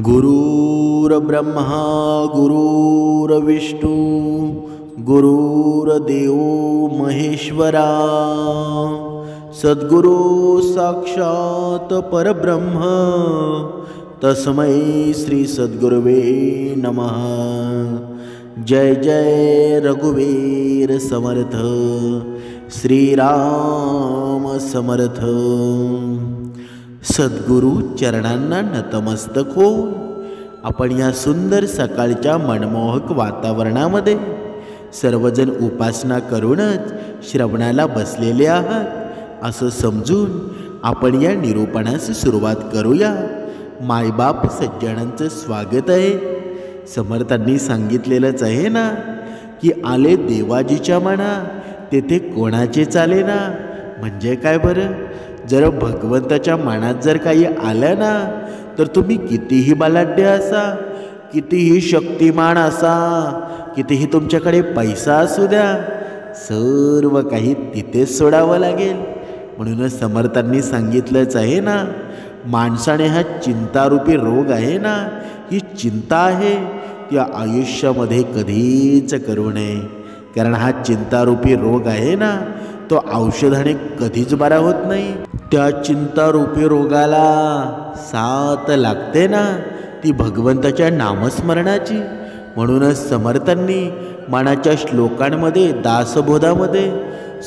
गुरुर्ब्रह्मा गुरुर्विष्णू गुरुर्देव महेश्वरा सद्गुरु साक्षात परब्रह्म तस्मै श्री सद्गुरुवे नमः। जय जय रघुवीर समर्थ श्रीराम समर्थ। सद्गुरु चरणांना नतमस्तक होऊन आपण या सुंदर सकाळच्या मनमोहक वातावरणामध्ये सर्वजण उपासना करूनच श्रवणाला बसलेले आहात असं समजून आपण या निरूपणास सुरुवात करूया। मायबाप सज्जनांचं स्वागत आहे। समर्थांनी सांगितलेलंच आहे ना की आले देवाजीच्या मना तेथे कोणाचे चाले ना। म्हणजे काय बरं, जर भगवंताच्या मनात जर काही आलं ना तर तुम्ही कितीही बलाढ्य असा, कितीही शक्तिमान असा, कितीही तुमच्याकडे पैसा असू द्या, सर्व काही तिथेच सोडावं लागेल। म्हणूनच समर्थांनी सांगितलंच आहे ना, माणसाने हा चिंतारूपी रोग आहे ना, ही चिंता आहे ती आयुष्यामध्ये कधीच करू नये। कारण हा चिंतारूपी रोग आहे ना तो औषधाने कधीच बरा होत नाही। त्या चिंतारूपी रोगाला साथ लागते ना ती भगवंताच्या नामस्मरणाची। म्हणूनच समर्थांनी मनाच्या श्लोकांमध्ये दासबोधामध्ये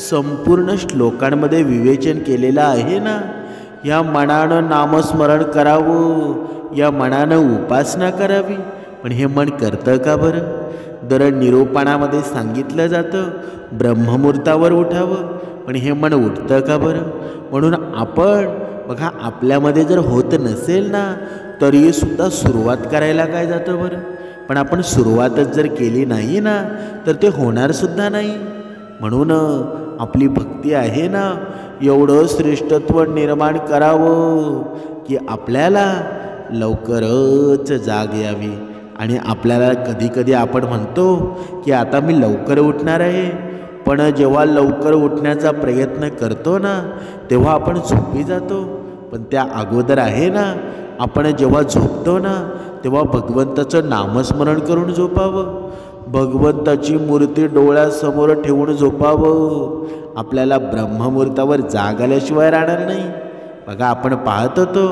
संपूर्ण श्लोकांमध्ये विवेचन केलेलं आहे ना, या मनानं नामस्मरण करावं, या मनानं उपासना करावी। पण हे मन करतं का बरं? दर निरूपणामध्ये सांगितलं जातं ब्रह्ममुहूर्तावर उठावं, पण हे मन उठतं का बरं? म्हणून आपण बघा, आपल्यामध्ये जर होत नसेल ना तरी सुद्धा सुरुवात करायला काय जातं बरं? पण आपण सुरुवातच जर केली नाही ना तर ते होणार सुद्धा नाही। म्हणून आपली भक्ती आहे ना, एवढं श्रेष्ठत्व निर्माण करावं की आपल्याला लवकरच जाग यावी। आणि आपल्याला कधीकधी आपण म्हणतो की आता मी लवकर उठणार आहे, पण जेव्हा लवकर उठण्याचा प्रयत्न करतो ना तेव्हा आपण झोपी जातो। पण त्या अगोदर आहे ना, आपण जेव्हा झोपतो ना तेव्हा भगवंताचं नामस्मरण करून झोपावं, भगवंताची मूर्ती डोळ्यासमोर ठेवून झोपावं। आपल्याला ब्रह्ममुहूर्तावर जाग आल्याशिवाय राहणार नाही। बघा, आपण पाहत होतो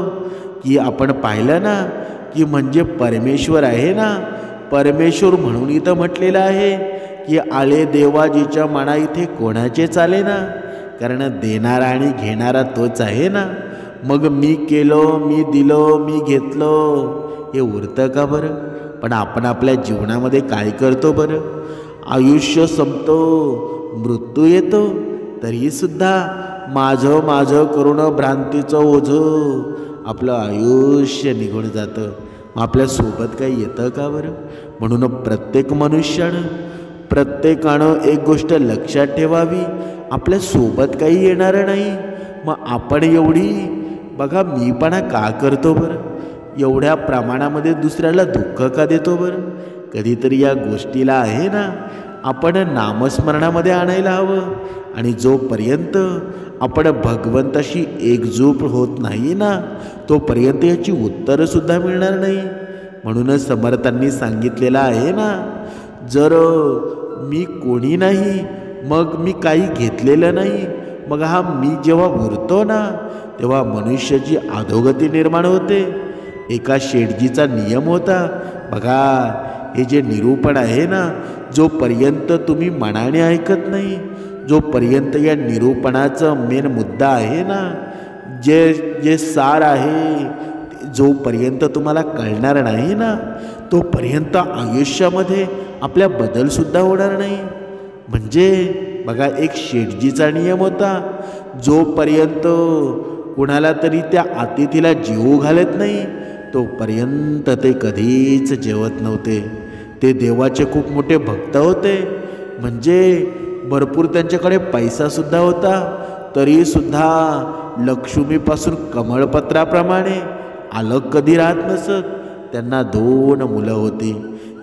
की आपण पाहिलं ना की म्हणजे परमेश्वर आहे ना, परमेश्वर म्हणून इथं म्हटलेलं आहे की आले देवाजीच्या मना इथे कोणाचे चाले ना। कारण देणारा आणि घेणारा तोच आहे ना। मग मी केलो, मी दिलो, मी घेतलो हे उरतं का बरं? पण आपण आपल्या जीवनामध्ये काय करतो बरं? आयुष्य संपतो, मृत्यू येतो, तरीसुद्धा माझं माझं करून भ्रांतीचं ओझं आपलं आयुष्य निघून जातं। मग आपल्यासोबत काही येतं का बरं? म्हणून प्रत्येक मनुष्यानं प्रत्येकानं एक गोष्ट लक्षात ठेवावी, आपल्यासोबत काही येणार नाही। मग आपण एवढी बघा मीपणा का करतो बरं? एवढ्या प्रमाणामध्ये दुसऱ्याला दुःख का देतो बरं? कधीतरी या गोष्टीला आहे ना आपण नामस्मरणामध्ये आणायला हवं। आणि जोपर्यंत आपण भगवंताशी एकजूट होत नाही ना तोपर्यंत याची उत्तरंसुद्धा मिळणार नाही। म्हणूनच समर्थांनी सांगितलेलं आहे ना, जर मी कोणी नाही, मग मी काही घेतलेलं नाही, मग हा मी जेव्हा उरतो ना तेव्हा मनुष्याची अधोगती निर्माण होते। एका शेठजीचा नियम होता बघा, हे जे निरूपण आहे ना, जोपर्यंत तुम्ही मनाने ऐकत नाही, जोपर्यंत या निरूपणाचं मेन मुद्दा आहे ना, जे सार आहे, जोपर्यंत तुम्हाला कळणार नाही ना तोपर्यंत आयुष्यामध्ये आपल्या बदलसुद्धा होणार नाही। म्हणजे बघा, एक शेठजीचा नियम होता, जोपर्यंत कुणाला तरी त्या अतिथीला जीव घालत नाही तोपर्यंत ते कधीच जेवत नव्हते। ते देवाचे खूप मोठे भक्त होते, म्हणजे भरपूर त्यांच्याकडे पैसासुद्धा होता, तरीसुद्धा लक्ष्मीपासून कमळपत्राप्रमाणे अलग कधी राहत नसत। त्यांना 2 मुलं होती,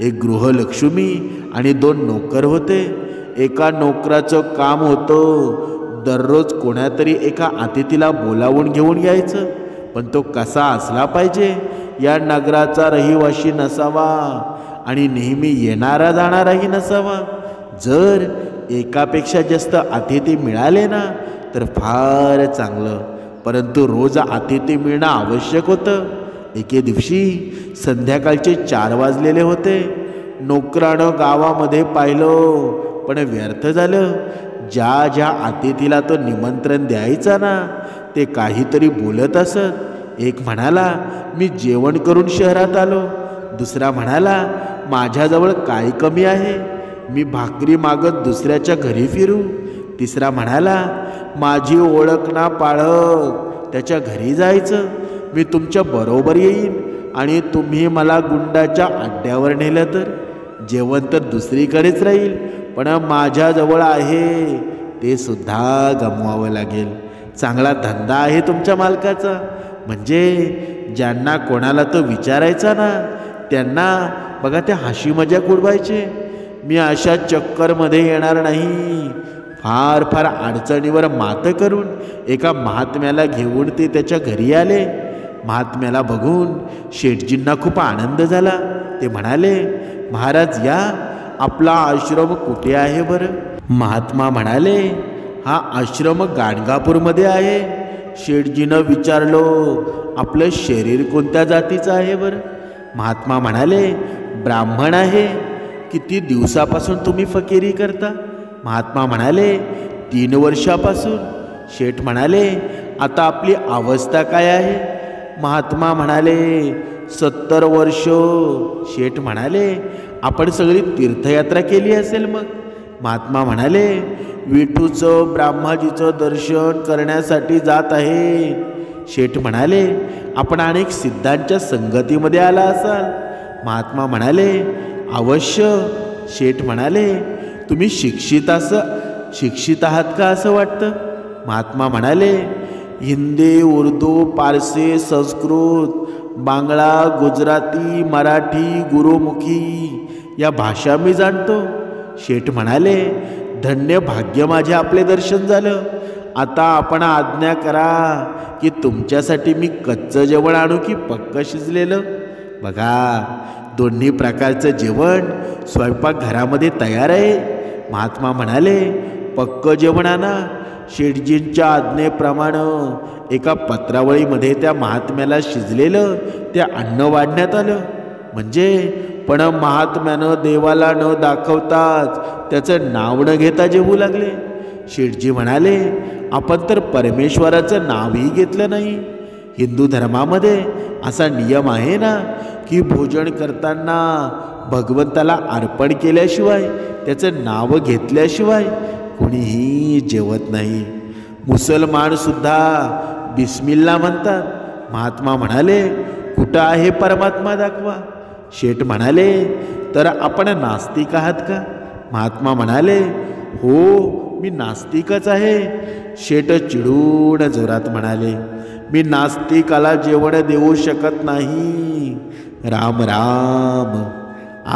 एक गृहलक्ष्मी आणि 2 नोकर होते। एका नोकराचं काम होतं दररोज कोणातरी एका अतिथीला बोलावून घेऊन यायचं, पण तो कसा असला पाहिजे या नगराचा रहिवाशी नसावा आणि नेहमी येणारा जाणाराही नसावा. जर एकापेक्षा जास्त अतिथी मिळाले ना तर फार चांगलं, परंतु रोज अतिथी मिळणं आवश्यक होतं. एके दिवशी संध्याकाळचे 4 वाजलेले होते. नोकरानं गावामध्ये पाहिलं, पण व्यर्थ झालं. ज्या ज्या अतिथीला तो निमंत्रण द्यायचा ना ते काहीतरी बोलत असत. एक म्हणाला, मी जेवण करून शहरात आलो. दुसरा म्हणाला, माझ्याजवळ काय कमी आहे, मी भाकरी मागत दुसऱ्याच्या घरी फिरू. तिसरा म्हणाला, माझी ओळख ना पाळक त्याच्या घरी जायचं, मी तुमच्या बरोबर येईन आणि तुम्ही मला गुंडाच्या अड्ड्यावर नेलं तर. जेवण तर दुसरीकडेच राहील, पण माझ्याजवळ आहे ते सुद्धा गमवावं लागेल. चांगला धंदा आहे तुमच्या मालकाचा. म्हणजे ज्यांना कोणाला तो विचारायचा ना त्यांना बघा ते हशी मजाक उडवायचे. मी अशा चक्करमध्ये येणार नाही. फार फार अडचणीवर मात करून एका महात्म्याला घेऊन ते त्याच्या घरी आले. महात्म्याला बघून शेठजींना खूप आनंद झाला. ते म्हणाले, महाराज या, आपला आश्रम कुठे आहे बरं? महात्मा म्हणाले, हा आश्रम गाणगापूरमध्ये आहे. शेठजीनं विचारलो, आपलं शरीर कोणत्या जातीचं आहे बरं? महात्मा म्हणाले, ब्राह्मण आहे. किती दिवसापासून तुम्ही फकीरी करता? महात्मा म्हणाले, 3 वर्षापासून. शेठ म्हणाले, आता आपली अवस्था काय आहे? महात्मा म्हणाले, 70 वर्ष. शेठ म्हणाले, आपण सगळी तीर्थयात्रा केली असेल मग? महात्मा म्हणाले, विठूचं ब्रह्माजीचं दर्शन करण्यासाठी जात आहे. शेठ म्हणाले, आपण अनेक सिद्धांच्या संगतीमध्ये आला असाल? महात्मा म्हणाले, अवश्य. शेठ म्हणाले, तुम्ही शिक्षित आहात का असं वाटतं? महात्मा म्हणाले, हिंदी, उर्दू, पारसी, संस्कृत, बांगला, गुजराती, मराठी, गुरुमुखी या भाषा मी जाणतो. शेठ म्हणाले, धन्य भाग्य माझे आपले दर्शन झालं. आता आपण आज्ञा करा की तुमच्यासाठी मी कच्चं जेवण आणू की पक्क शिजलेलं? बघा, दोन्ही प्रकारचं जेवण स्वयंपाकघरामध्ये तयार आहे. महात्मा म्हणाले, पक्क जेवण आणा. शेठजींच्या आज्ञेप्रमाणे एका पत्रावळीमध्ये त्या महात्म्याला शिजलेलं ते अन्न वाढण्यात आलं. पण महात्म्यानं देवाला न दाखवताच त्याचं नाव न घेता जेवू लागले. शेठजी म्हणाले, आपण तर परमेश्वराचं नावही घेतलं नाही. हिंदू धर्मामध्ये असा नियम आहे ना की भोजन करताना भगवंताला अर्पण केल्याशिवाय त्याचं नाव घेतल्याशिवाय कोणीही जेवत नाही. मुसलमानसुद्धा बिस्मिल्ला म्हणतात. महात्मा म्हणाले, कुठं आहे परमात्मा दाखवा. शेठ म्हणाले, तर आपण नास्तिक आहात का? महात्मा म्हणाले, हो, मी नास्तिकच आहे. शेठ चिडून जोरात म्हणाले, मी नास्तिकाला जेवण देऊ शकत नाही. राम राम,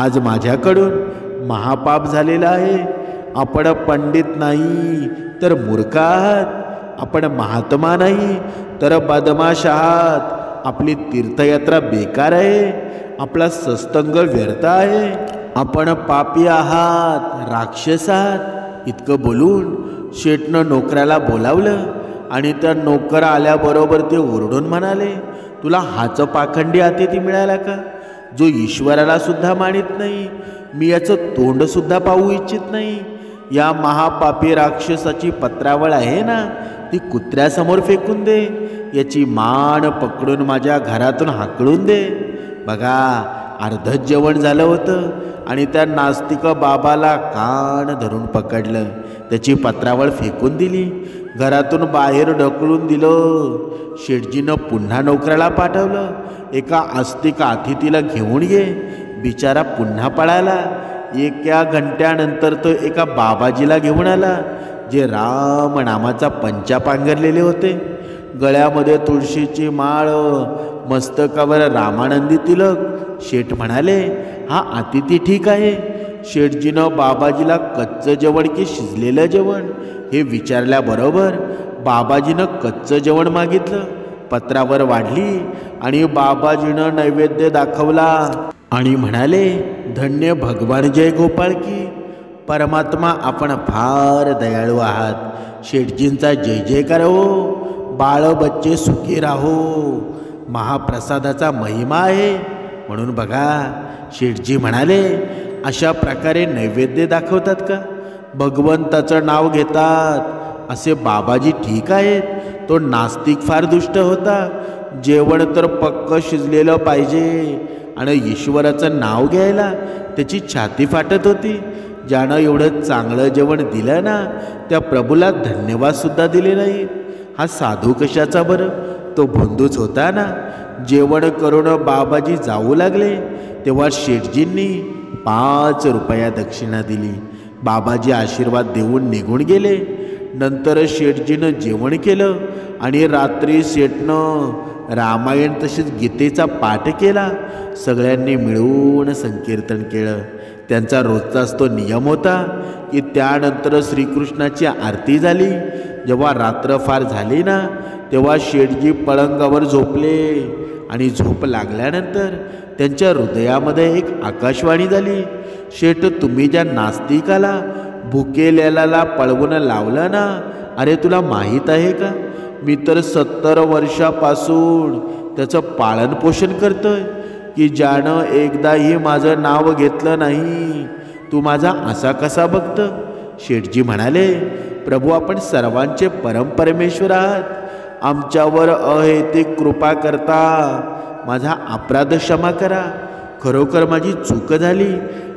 आज माझ्याकडून महापाप झालेला आहे. आपण पंडित नाही तर मूर्ख आहात. आपण महात्मा नाही तर बदमाश आहात. आपली तीर्थयात्रा बेकार आहे. आपला सत्संग व्यर्थ आहे. आपण पापी आहात, राक्षस आहात. इतकं बोलून शेठनं नोकराला बोलावलं आणि त्या नोकर आल्याबरोबर ते ओरडून म्हणाले, तुला हाच पाखंडी अतिथी मिळाला का, जो ईश्वराला सुद्धा मानित नाही? मी याचं तोंडसुद्धा पाहू इच्छित नाही. या महापापी राक्षसाची पत्रावळ आहे ना ती कुत्र्यासमोर फेकून दे. याची मान पकडून माझ्या घरातून हाकलून दे. बघा, अर्धच जेवण झालं होतं आणि त्या नास्तिक बाबाला कान धरून पकडलं. त्याची पत्रावळ फेकून दिली. घरातून बाहेर ढकलून दिलं. शेठजीनं पुन्हा नोकराला पाठवलं, एका आस्तिक अतिथीला घेऊन ये. बिचारा पुन्हा पळाला. एका घंट्यानंतर तो एका बाबाजीला घेऊन आला, जे राम नामाचा पंचा पांघरलेले होते. गळ्यामध्ये तुळशीची माळ, मस्तकावर रामानंदी तिलक. शेठ म्हणाले, हा अतिथी ठीक आहे. शेठजीनं बाबाजीला कच्चं जेवण की शिजलेलं जेवण हे विचारल्याबरोबर बाबाजीनं कच्चं जेवण मागितलं. पत्रावर वाढली आणि बाबाजीनं नैवेद्य दाखवला आणि म्हणाले, धन्य भगवान जय गोपाळ की. परमात्मा आपण फार दयाळू आहात. शेठजींचा जय जयकार हो. बाळ बच्चे सुखी राहो. महाप्रसादाचा महिमा आहे. म्हणून बघा, शेठजी म्हणाले, अशा प्रकारे नैवेद्य दाखवतात का? भगवंताचं नाव घेतात असे बाबाजी ठीक आहेत? तो नास्तिक फार दुष्ट होता. जेवण तर पक्क शिजलेलं पाहिजे आणि ईश्वराचं नाव घ्यायला त्याची छाती फाटत होती. ज्यानं एवढं चांगलं जेवण दिलं ना, त्या प्रभूला धन्यवादसुद्धा दिले नाही. हा साधू कशाचा बरं? तो भोंदूच होता ना. जेवण करून बाबाजी जाऊ लागले तेव्हा शेठजींनी 5 रुपया दक्षिणा दिली. बाबाजी आशीर्वाद देऊन निघून गेले. नंतर शेठजीनं जेवण केलं आणि रात्री शेठनं रामायण तसेच गीतेचा पाठ केला. सगळ्यांनी मिळून संकीर्तन केलं. त्यांचा रोजचाच तो नियम होता की त्यानंतर श्रीकृष्णाची आरती झाली. जेव्हा रात्र फार झाली ना, तेव्हा शेठजी पलंगावर झोपले आणि झोप लागल्यानंतर त्यांच्या हृदयामध्ये एक आकाशवाणी झाली. शेठ, तुम्ही ज्या नास्तिकाला भुकेलेल्याला पळवून लावलं ना, अरे तुला माहीत आहे का, मी तर 70 वर्षापासून त्याचं पालनपोषण करतोय की ज्यानं एकदाही माझं नाव घेतलं नाही. तू माझा असा कसा बघतं? शेठजी म्हणाले, प्रभू आपण सर्वांचे परमपरमेश्वर आहात. आमच्यावर अहेतुक कृपा करता. माझा अपराध क्षमा करा. खरोखर माझी चूक झाली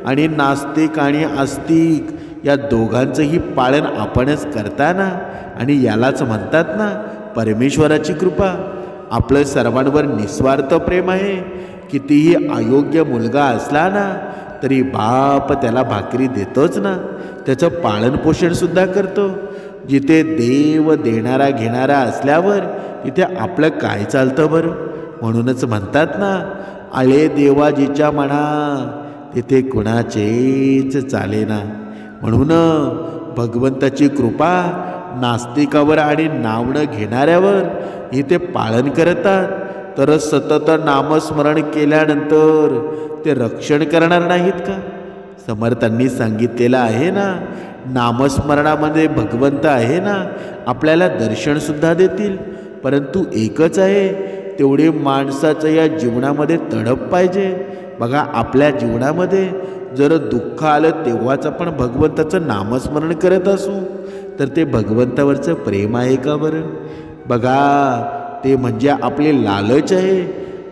आणि नास्तिक आणि आस्तिक या दोघांचंही पालन आपणच करताना, आणि यालाच म्हणतात ना परमेश्वराची कृपा. आपलं सर्वांवर निस्वार्थ प्रेम आहे. कितीही अयोग्य मुलगा असला ना तरी बाप त्याला भाकरी देतोच ना, त्याचं पालनपोषणसुद्धा करतो. जिथे देव देणारा घेणारा असल्यावर तिथे आपलं काय चालतं बरं? म्हणूनच म्हणतात ना, आळे देवाजीच्या मना तिथे कुणाचेच चालेना. म्हणून भगवंताची कृपा नास्तिकावर आणि नाव न घेणाऱ्यावर इथे पालन करतात. तर सतत नामस्मरण केल्यानंतर ते रक्षण करणार नाहीत का? समर्थांनी सांगितलेलं आहे ना, नामस्मरणामध्ये भगवंत आहे ना, आपल्याला दर्शनसुद्धा देतील. परंतु एकच आहे, तेवढे माणसाचं या जीवनामध्ये तडप पाहिजे. बघा, आपल्या जीवनामध्ये जर दुःख आलं तेव्हाच आपण भगवंताचं नामस्मरण करत असू तर ते भगवंतावरचं प्रेम आहे का बरं? बघा, ते म्हणजे आपले लालच आहे.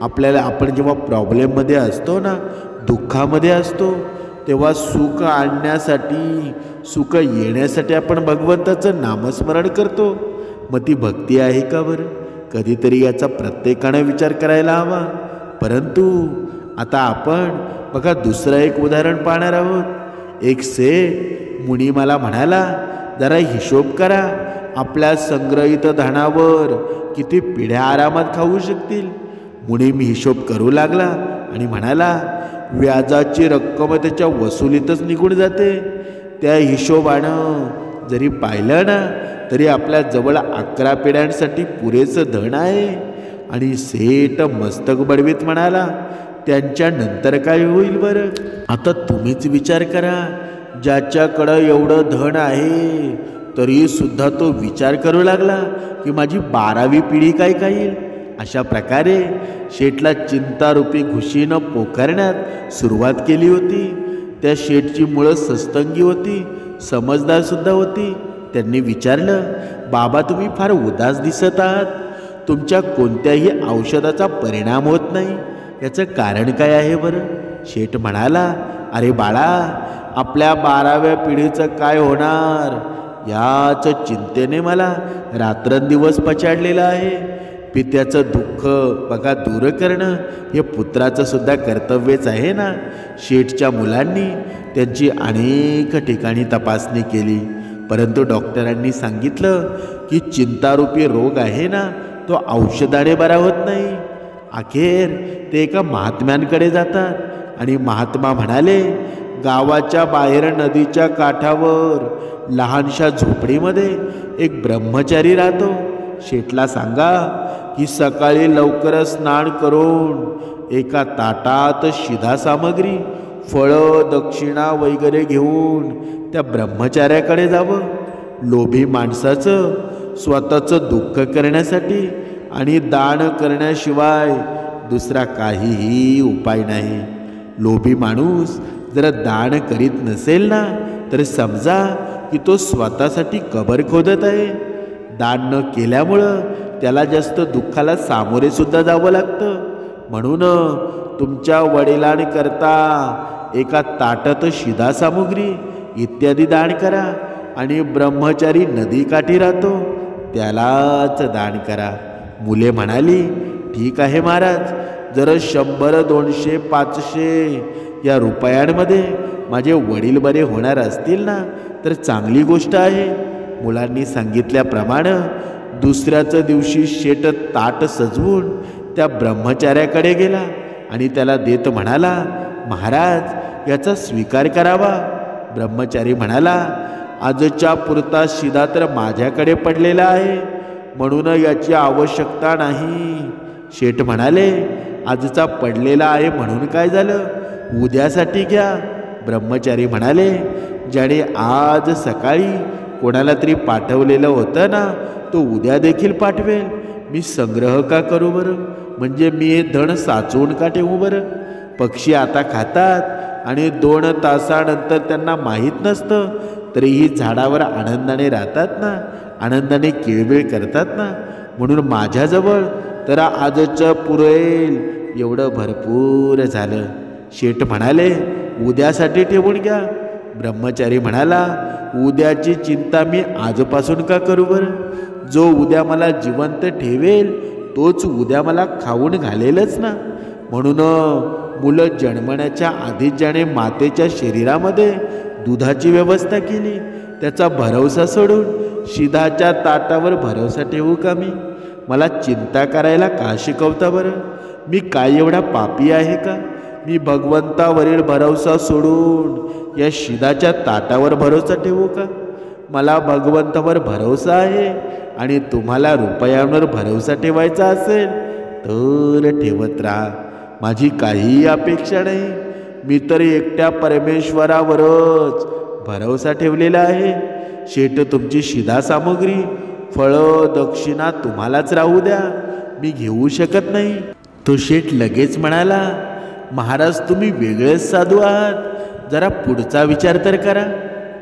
आपल्याला आपण जेव्हा प्रॉब्लेममध्ये असतो ना, दुःखामध्ये असतो, तेव्हा सुख आणण्यासाठी, सुख येण्यासाठी आपण भगवंताचं नामस्मरण करतो. मग ती भक्ती आहे का बरं? कधीतरी याचा प्रत्येकानं विचार करायला हवा. परंतु आता आपण बघा, दुसरं एक उदाहरण पाहणार आहोत. एक सेठ मुनी मला म्हणाला, जरा हिशोब करा, आपल्या संग्रहित धनावर किती पिढ्या आरामात खाऊ शकतील. मुनी मी हिशोब करू लागला आणि म्हणाला, व्याजाची रक्कम त्याच्या वसुलीतच निघून जाते. त्या हिशोबानं जरी पाहिलं ना तरी आपल्या जवळ 11 पिढ्यांसाठी पुरेसं धन आहे. आणि सेठ मस्तक बडवीत म्हणाला, त्यांच्यानंतर काय होईल बरं? आता तुम्हीच विचार करा. ज्याच्याकडं एवढं धन आहे तरी सुद्धा तो विचार करू लागला की माझी 12वी पिढी काय खाईल. अशा प्रकारे शेठला चिंतारूपी घुशीनं पोखरण्यात सुरुवात केली होती. त्या शेठची मुळं सस्तंगी होती, समजदारसुद्धा होती. त्यांनी विचारलं, बाबा तुम्ही फार उदास दिसत आहात. तुमच्या कोणत्याही औषधाचा परिणाम होत नाही. याचं कारण काय आहे बरं? शेठ म्हणाला, अरे बाळा, आपल्या 12व्या पिढीचं काय होणार याच चिंतेने मला रात्रंदिवस पछाडलेलं आहे. पित्याचं दुःख बघा दूर करणं हे पुत्राचं सुद्धा कर्तव्यच आहे ना. शेठच्या मुलांनी त्यांची अनेक ठिकाणी तपासणी केली, परंतु डॉक्टरांनी सांगितलं की चिंतारूपी रोग आहे ना, तो औषधाने बरा होत नाही. अखेर ते एका महात्म्यांकडे जातात आणि महात्मा म्हणाले, गावाच्या बाहेर नदीच्या काठावर लहानशा झोपडीमध्ये एक ब्रह्मचारी राहतो. शेठला सांगा की सकाळी लवकर स्नान करून एका ताटात शिधा सामग्री, फळं, दक्षिणा वगैरे घेऊन त्या ब्रह्मचार्याकडे जावं. लोभी माणसाचं स्वतःचं दुःख करण्यासाठी आणि दान करण्याशिवाय दुसरा काहीही उपाय नाही. लोभी माणूस जर दान करीत नसेल ना, तर समजा की तो स्वतःसाठी कबर खोदत आहे. दान न केल्यामुळं त्याला जास्त दुःखाला सामोरे सुद्धा जावं लागतं. म्हणून तुमच्या वडिलांकरता एका ताटात शिधा सामुग्री इत्यादी दान करा आणि ब्रह्मचारी नदीकाठी राहतो त्यालाच दान करा. मुले म्हणाली, ठीक आहे महाराज, जर 100, 200, 500 या रुपयांमध्ये माझे वडील बरे होणार असतील ना, तर चांगली गोष्ट आहे. मुलांनी सांगितल्याप्रमाणे दुसऱ्याच दिवशी शेठ ताट सजवून त्या ब्रह्मचार्याकडे गेला आणि त्याला देत म्हणाला, महाराज याचा स्वीकार करावा. ब्रह्मचारी म्हणाला, आजच्या पुरता शिधा तर माझ्याकडे पडलेला आहे, म्हणून याची आवश्यकता नाही. शेठ म्हणाले, आजचा पडलेला आहे म्हणून काय झालं, उद्यासाठी घ्या. ब्रह्मचारी म्हणाले, ज्याने आज सकाळी कोणाला तरी पाठवलेलं होतं ना, तो उद्या देखील पाठवेल. मी संग्रह का करू बरं, म्हणजे मी हे धन साचवून का ठेवू बरं. पक्षी आता खातात आणि 2 तासानंतर त्यांना माहीत नसतं, तरीही झाडावर आनंदाने राहतात ना, आनंदाने किळबिळ करतात ना. म्हणून माझ्याजवळ तर आजचं पुरेल एवढं भरपूर झालं. शेठ म्हणाले, उद्यासाठी ठेवून घ्या. ब्रह्मचारी म्हणाला, उद्याची चिंता मी आजपासून का करू बरं. जो उद्या मला जिवंत ठेवेल तोच उद्या मला खाऊन घालेलच ना. म्हणून मुलं जन्मण्याच्या आधीच ज्याने मातेच्या शरीरामध्ये दुधाची व्यवस्था केली, त्याचा भरवसा सोडून शिधाच्या ताटावर भरवसा ठेवू का मी. मला चिंता करायला का शिकवता बरं. मी काय एवढा पापी आहे का. मी भगवंतावरील भरवसा सोडून या शिधाच्या ताटावर भरोसा ठेवू का. मला भगवंतावर भरोसा आहे आणि तुम्हाला रुपयांवर भरोसा ठेवायचा असेल तर ठेवत राहा. माझी काही अपेक्षा नाही. मी तर एकट्या परमेश्वरावरच भरोसा ठेवलेला आहे. शेठ तुमची शिधा सामग्री, फळं, दक्षिणा तुम्हालाच राहू द्या, मी घेऊ शकत नाही. तो शेठ लगेच म्हणाला, महाराज तुम्ही वेगळेच साधू आहात, जरा पुढचा विचार तर करा.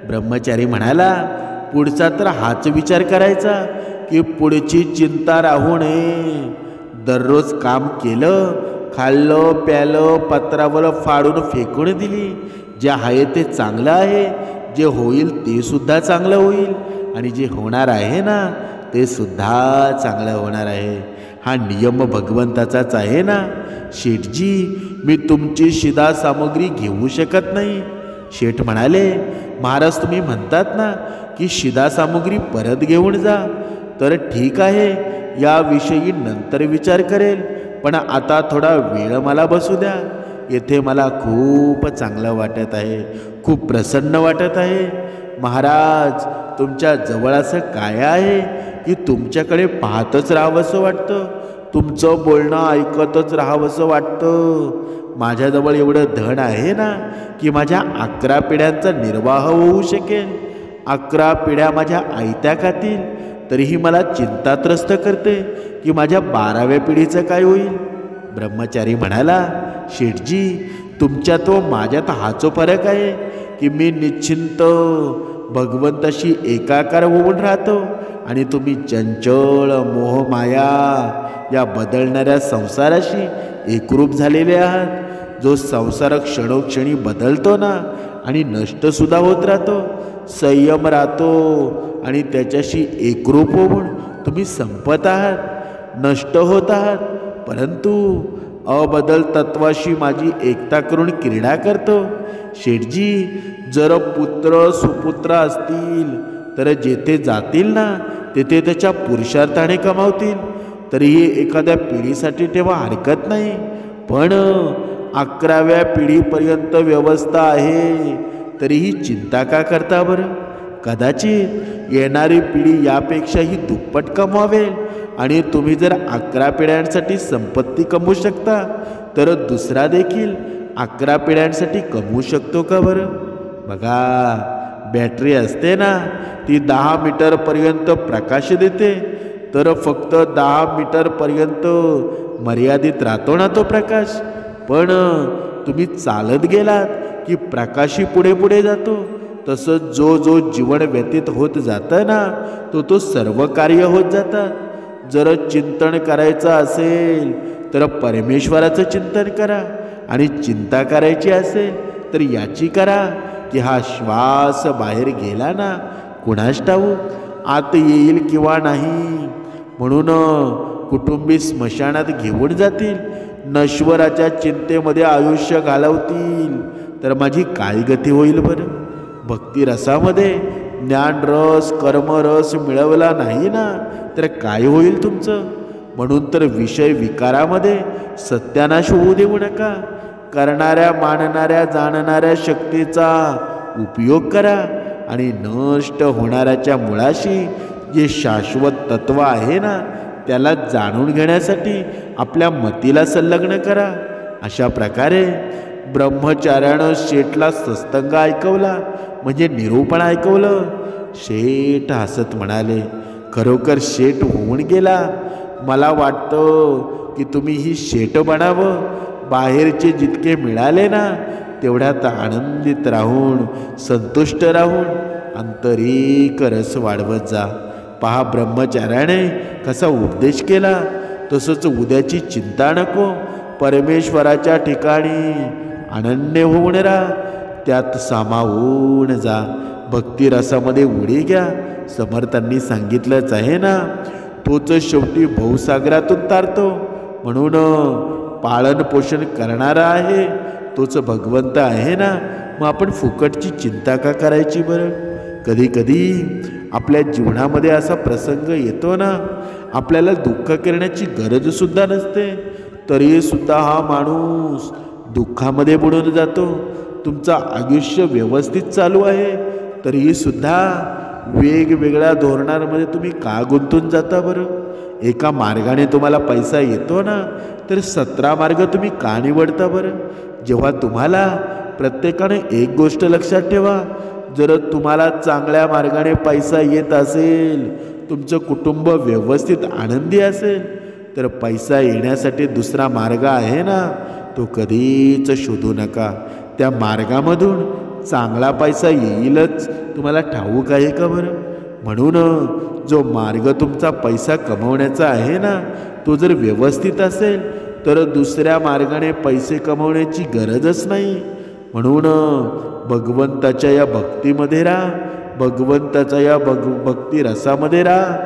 ब्रह्मचारी म्हणाला, पुढचा तर हाच विचार करायचा की पुढची चिंता राहू नये. दररोज काम केलं, खाल्लं, प्यालं, पत्रावर फाडून फेकून दिली. जे आहे ते चांगलं आहे, जे होईल ते सुद्धा चांगलं होईल आणि जे होणार आहे ना ते सुद्धा चांगलं होणार आहे. हा नियम भगवंताचाच आहे ना. शेठजी मी तुमची शिधा सामग्री घेऊ शकत नाही. शेठ म्हणाले, महाराज तुम्ही म्हणतात ना की शिधा सामग्री परत घेऊन जा, तर ठीक आहे, याविषयी नंतर विचार करेल, पण आता थोडा वेळ मला बसू द्या. येथे मला खूप चांगलं वाटत आहे, खूप प्रसन्न वाटत आहे. महाराज तुमच्या जवळ असं काय आहे की तुमच्याकडे पाहतच राहावंसं वाटतं, तुमचं बोलणं ऐकतच राहावंसं वाटतं. माझ्याजवळ एवढं धन आहे ना की माझ्या 11 पिढ्यांचा निर्वाह होऊ शकेल. 11 पिढ्या माझ्या आयत्या खातील, तरीही मला चिंतात्रस्त करते की माझ्या 12व्या पिढीचं काय होईल. ब्रह्मचारी म्हणाला, शेठजी तुमच्यात व माझ्यात हाच फरक आहे की मी निश्चिंत भगवंताशी एकाकार होऊन राहतो आणि तुम्ही चंचल मोहमाया या बदलणाऱ्या संसाराशी एकरूप झालेले आहात. जो संसार क्षणोक्षणी बदलतो ना आणि नष्टसुद्धा होत राहतो, संयम राहतो आणि त्याच्याशी एकरूप होऊन तुम्ही संपत आहात, नष्ट होत आहात. परंतु अबदल तत्वाशी माझी एकता करून क्रीडा करतो. शेठजी जर पुत्र सुपुत्र असतील तर जेथे जातील ना तेथे त्याच्या पुरुषार्थाने कमावतील, तरीही एखाद्या पिढीसाठी ठेवा हरकत नाही. पण 11व्या पिढीपर्यंत व्यवस्था आहे, तरीही चिंता का करता बरं. कदाचित येणारी पिढी यापेक्षाही दुप्पट कमावेल आणि तुम्ही जर 11 पिढ्यांसाठी संपत्ती कमवू शकता तर दुसरा देखील 11 पिढ्यांसाठी कमवू शकतो का बरं? बघा, बॅटरी असते ना, ती 10 मीटरपर्यंत प्रकाश देते, तर फक्त 10 मीटरपर्यंत मर्यादित राहतो ना तो प्रकाश. पण तुम्ही चालत गेलात की प्रकाशी पुढे पुढे जातो. तसंच जो जीवन व्यतीत होत जातं ना, तो सर्व कार्य होत जातात. जर चिंतन करायचं असेल तर परमेश्वराचं चिंतन करा, आणि चिंता करायची असेल तर याची करा की हा श्वास बाहेर गेला ना, कुणास ठाऊक आत येईल किंवा नाही. म्हणून कुटुंबी स्मशानात घेऊन जातील, नश्वराच्या चिंतेमध्ये आयुष्य घालवतील, तर माझी काय गती होईल बरं? भक्तिरसामध्ये ज्ञानरस कर्मरस मिळवला नाही ना, तर काय होईल तुमचं? म्हणून तर विषय विकारामध्ये सत्यानाश होऊ देऊ नका. करणाऱ्या मानणाऱ्या जाणणाऱ्या शक्तीचा उपयोग करा, आणि नष्ट होणाऱ्याच्या मुळाशी जे शाश्वत तत्व आहे ना, त्याला जाणून घेण्यासाठी आपल्या मतीला संलग्न करा. अशा प्रकारे ब्रह्मचार्यानं शेठला सत्संग ऐकवला, म्हणजे निरूपण ऐकवलं. शेठ हसत म्हणाले, खरोखर शेठ होऊन गेला. मला वाटतं की तुम्ही ही शेठ बनावं. बाहेरचे जितके मिळाले ना, तेवढ्यात आनंदित राहून संतुष्ट राहून आंतरिक रस वाढवत जा. पहा, ब्रह्मचार्याने कसा उपदेश केला. तसंच उद्याची चिंता नको. परमेश्वराच्या ठिकाणी अनन्य होऊन राहा, त्यात सामावून जा. भक्तिरसामध्ये उडी घ्या. समर्थांनी सांगितलंच आहे ना, तोच शेवटी भवसागरातून तारतो. म्हणून पालन पोषण करणारा आहे तोच भगवंत आहे ना. मग आपण फुकटची चिंता का करायची बरं? कधी कधी आपल्या जीवनामध्ये असा प्रसंग येतो ना, आपल्याला दुःख करण्याची गरजसुद्धा नसते, तरीसुद्धा हा माणूस दुःखामध्ये बुडून जातो. तुमचं आयुष्य व्यवस्थित चालू आहे, तरीसुद्धा वेगवेगळ्या धोरणांमध्ये तुम्ही का गुंतून जाता बरं? एका मार्गाने तुम्हाला पैसा येतो ना, तर 17 मार्ग तुम्ही का निवडता बरं? जेव्हा तुम्हाला प्रत्येकाने एक गोष्ट लक्षात ठेवा, जर तुम्हाला चांगल्या मार्गाने पैसा येत असेल, तुमचं कुटुंब व्यवस्थित आनंदी असेल, तर पैसा येण्यासाठी दुसरा मार्ग आहे ना, तो कधीच शोधू नका. त्या मार्गामधून चांगला पैसा येईलच, तुम्हाला ठाऊक आहे का बरं? म्हणून जो मार्ग तुमचा पैसा कमवण्याचा आहे ना, तो जर व्यवस्थित असेल तर दुसऱ्या मार्गाने पैसे कमवण्याची गरजच नाही. म्हणून भगवंताच्या या भक्तीमध्ये राहा, भगवंताच्या या भक्ती रसामध्ये राहा.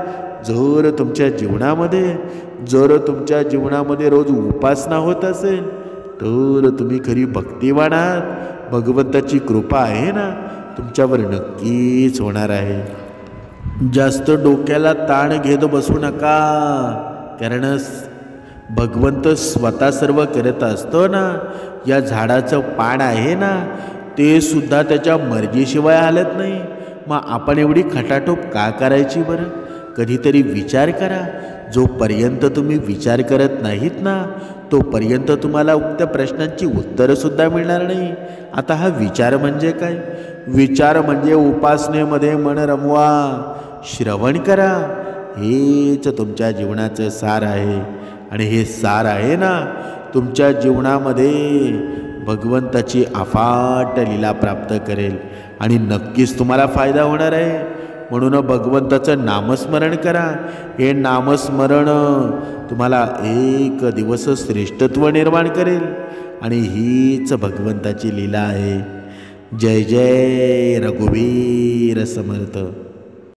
जर तुमच्या जीवनामध्ये रोज उपासना होत असेल, तर तुम्ही खरी भक्तिवान आहात. भगवंताची कृपा आहे ना, तुमच्यावर नक्कीच होणार आहे. जास्त डोक्याला ताण घेत बसू नका, कारण भगवंत स्वतः सर्व करत असतो ना. या झाडाचं पान आहे ना, ते सुद्धा त्याच्या मर्जीशिवाय हालत नाही. मग आपण एवढी खटाटोप का करायची बरं? कधीतरी विचार करा. जोपर्यंत तुम्ही विचार करत नाहीत ना, तोपर्यंत तुम्हाला उक्त प्रश्नांची उत्तरंसुद्धा मिळणार नाही. आता हा विचार म्हणजे काय? विचार म्हणजे उपासनेमध्ये मन रमवा, श्रवण करा. हेच तुमच्या जीवनाचं सार आहे. आणि हे सार आहे ना, तुमच्या जीवनामध्ये भगवंताची अफाट लीला प्राप्त करेल, आणि नक्कीच तुम्हाला फायदा होणार आहे. म्हणून भगवंताचं नामस्मरण करा. हे नामस्मरण तुम्हाला एक दिवस श्रेष्ठत्व निर्माण करेल, आणि हीच भगवंताची लीला आहे. जय जय रघुवीर समर्थ.